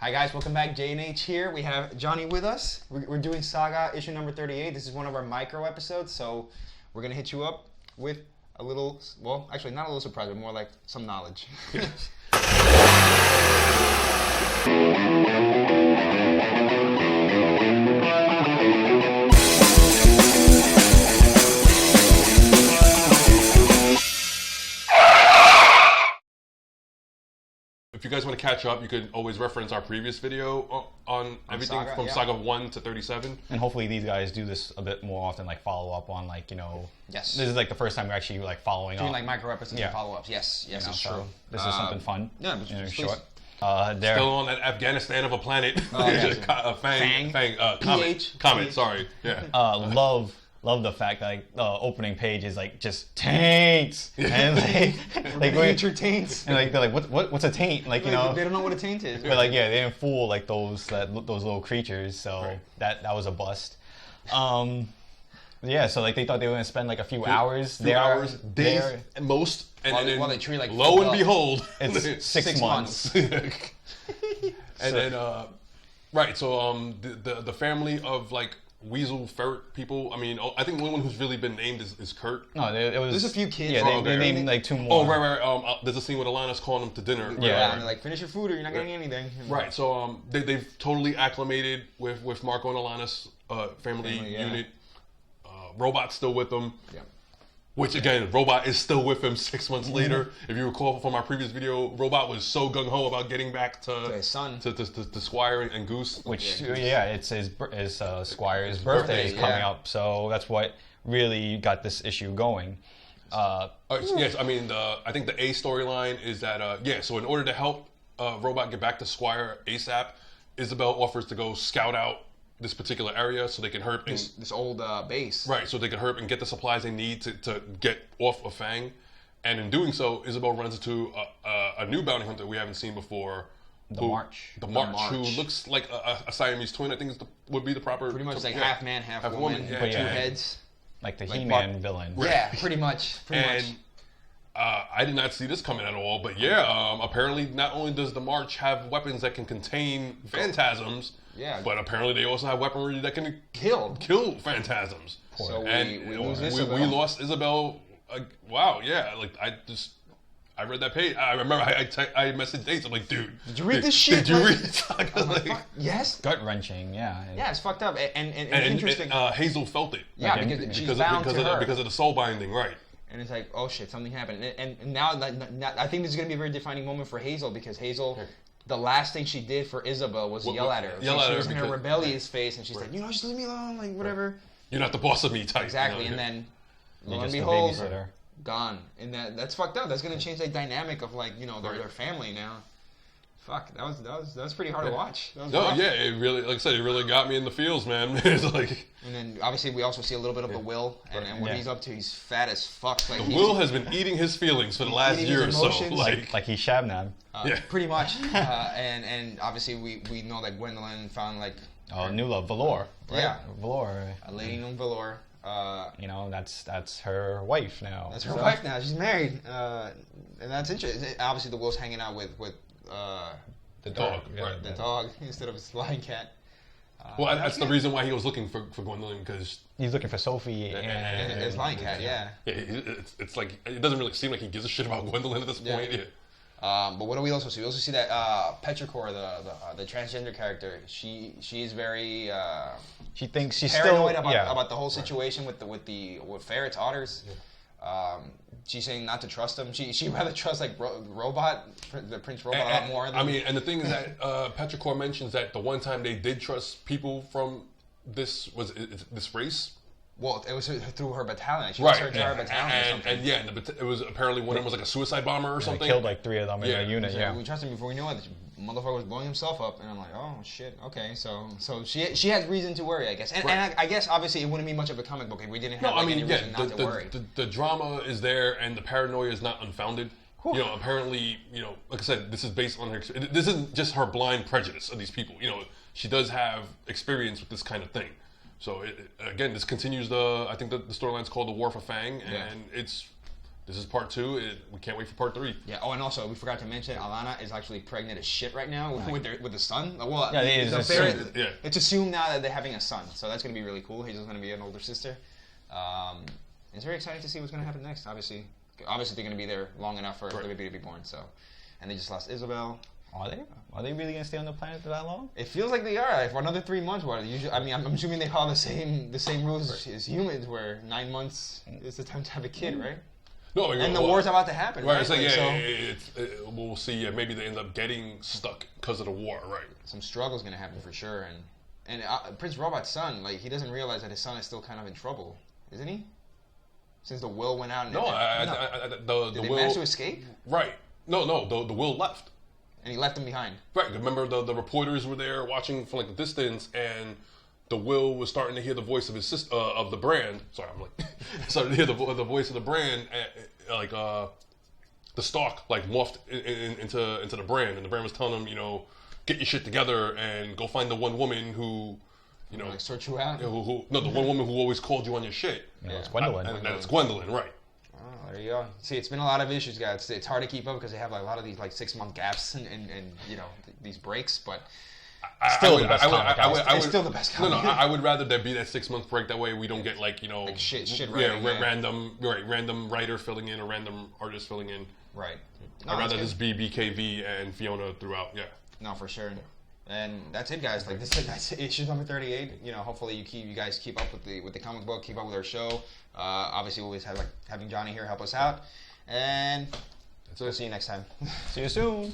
Hi guys, welcome back. J&H here. We have Johnny with us. We're doing Saga issue number 38. This is one of our micro episodes, so we're gonna hit you up with a little, well, actually not a little surprise, but more like some knowledge. If you guys want to catch up, you can always reference our previous video on everything Saga, from yeah. Saga 1 to 37. And hopefully these guys do this a bit more often, like follow up on like, you know, Yes. this is like the first time we're actually like following Doing up. like micro episodes Yeah. and follow-ups. Yes, yes, You know, it's so true. This is something fun. Yeah, but please. short. Still on that Afghanistan of a planet. Yeah. Fang. Comet. PH. Comet, sorry. Yeah. Love the fact that like the opening page is like just tanks and like Miniature taints. and like they're like what's a taint, like, you know, They don't know what a taint is. but like yeah, they didn't fool like those little creatures, so Right. that was a bust. Yeah, so like they thought they were gonna spend like a few hours Few there, hours, days there. at most. And While then they treat like lo and fuck up. behold, It's 6 months. and then right, so the family of like weasel ferret people. I mean, I think the only one who's really been named is Kurt. No, it was. There's a few kids. Yeah, they okay. named like two more. Oh, right. There's a scene with Alana's calling him to dinner. Yeah. And they're like, finish your food or you're not getting anything. Right. So they've totally acclimated with Marco and Alana's family yeah. unit. Robot's still with them. Yeah. Which again, Robot is still with him 6 months later. If you recall from our previous video, Robot was so gung ho about getting back to his son, to Squire and Goose. Which it's his Squire's birthday is coming up, so that's what really got this issue going. Yes, I mean I think the A storyline is that so in order to help Robot get back to Squire ASAP, Isabel offers to go scout out this particular area so they can hurp and this old base. right, so they can hurp and get the supplies they need to get off of Fang. And in doing so, Isabel runs into a new bounty hunter we haven't seen before. The March, who looks like a Siamese twin. I think would be the proper. Pretty much like half man, half woman. Yeah, Two yeah. heads. like the Like He-Man villain. Right. Yeah, pretty much. And I did not see this coming at all. But yeah, apparently not only does the March have weapons that can contain phantasms, Yeah. but apparently they also have weaponry that can Killed. kill phantasms. So And we lose Isabel. we lost Isabel. Wow, yeah. Like I read that page. I remember I messaged Dates. I'm like, dude, Did you read this shit? Did you Like- read the Saga? I'm like, Like, fuck, yes. Gut wrenching, yeah. Yeah, it's fucked up. And it's and interesting. Hazel felt it. Yeah, Like, because she's bound to her. because of the soul binding, right? And it's like, oh shit, something happened. And now, I think this is going to be a very defining moment for Hazel, because Hazel, the last thing she did for Isabel was yell at her. Yell at She her was in her because- rebellious face, and she's like, just leave me alone, like, whatever. You're not the boss of me, type. Exactly, you know? and then, You're lo and just a behold, babysitter. gone. And that's fucked up. That's going to change the dynamic of, like, their family now. Fuck, that was pretty hard to watch. That was No, rough. yeah, it really, like I said, it really got me in the feels, man. It's like And then, obviously, we also see a little bit of the Will, and what Yeah. he's up to. He's fat as fuck. Like, the Will has been eating his feelings for the last eating year or his so. emotions. Like he's Shabnam. yeah. Pretty much. And obviously we know that Gwendolyn found like Oh, new love, Valor. Right? Yeah. Valor. a lady named Valor. You know, that's her wife now. That's her wife now. She's married. And that's interesting. Obviously the Will's hanging out with The Dog, yeah, right. the dog instead of his lion cat. Well, that's the reason why he was looking for Gwendolyn, because He's looking for Sophie And and his lion cat, yeah. it's like it doesn't really seem like he gives a shit about Gwendolyn at this point. Yeah. But what do we also see? We also see that Petrichor, the transgender character, she is very she thinks she's paranoid still about the whole situation with ferrets, otters. She's saying not to trust him. She'd rather trust like Robot, the Prince Robot, a lot more. I mean, and the thing is that Petrichor mentions that the one time they did trust people from this race. Well, it was through her battalion. She Right, was her entire battalion or something. and yeah, it was apparently one of them was like a suicide bomber or They something. killed like 3 of them in Yeah. a unit. So Yeah. we trusted him before we knew it. The motherfucker was blowing himself up, and I'm like, oh shit, okay. So she has reason to worry, I guess. And, Right. and I guess obviously it wouldn't be much of a comic book if we didn't have No, like, I mean, any yeah, reason not to worry. the drama is there, and the paranoia is not unfounded. You know, apparently, like I said, this is based on her. This isn't just her blind prejudice of these people. She does have experience with this kind of thing. So again, this continues I think the storyline's called The War for Fang, and it's this is part 2. We can't wait for part 3. Yeah. Oh, and also we forgot to mention Alana is actually pregnant as shit right now with the son. Well, Yeah, it is the assumed. Yeah. It's assumed now that they're having a son, so that's gonna be really cool. He's just gonna be an older sister. It's very exciting to see what's gonna happen next. Obviously they're gonna be there long enough for the baby to be born. So, and they just lost Isabel. Are they? Are they really gonna stay on the planet for that long? It feels like they are for another 3 months. What usually? I mean, I'm assuming they follow the same rules as humans, where 9 months is the time to have a kid, right? No, And the war's about to happen, Right, right? it's like, Like, we'll see. Yeah, maybe they end up getting stuck because of the war, right? some struggle's gonna happen for sure. And Prince Robot's son, like, he doesn't realize that his son is still kind of in trouble, isn't he? Since the will went out. And No, the did they will manage to escape? Right. No, the will left. And he left him behind. Right. Remember the reporters were there watching from like a distance, and the will was starting to hear the voice of his sister of the brand. Sorry, I'm like starting to hear the voice of the brand, like the stalk like morphed into the brand, and the brand was telling him, get your shit together and go find the one woman who, Like, search you out? the one woman who always called you on your shit. Yeah, it's Gwendolyn. And it's Gwendolyn, right? Oh, there you go. See, it's been a lot of issues, guys. It's hard to keep up because they have like a lot of these like 6-month gaps and these breaks, but Still the best comic, guys. It's still the best No, comic. I would rather there be that 6-month break. That way we don't get like shit yeah, writing, random writer filling in or random artist filling in. Right. No, I'd rather it's just be BKV and Fiona throughout. Yeah. No, for sure. And that's it, guys. Like that's issue number 38. Hopefully you guys keep up with the comic book, keep up with our show. Obviously, we always have having Johnny here help us out. And we'll see you next time. See you soon.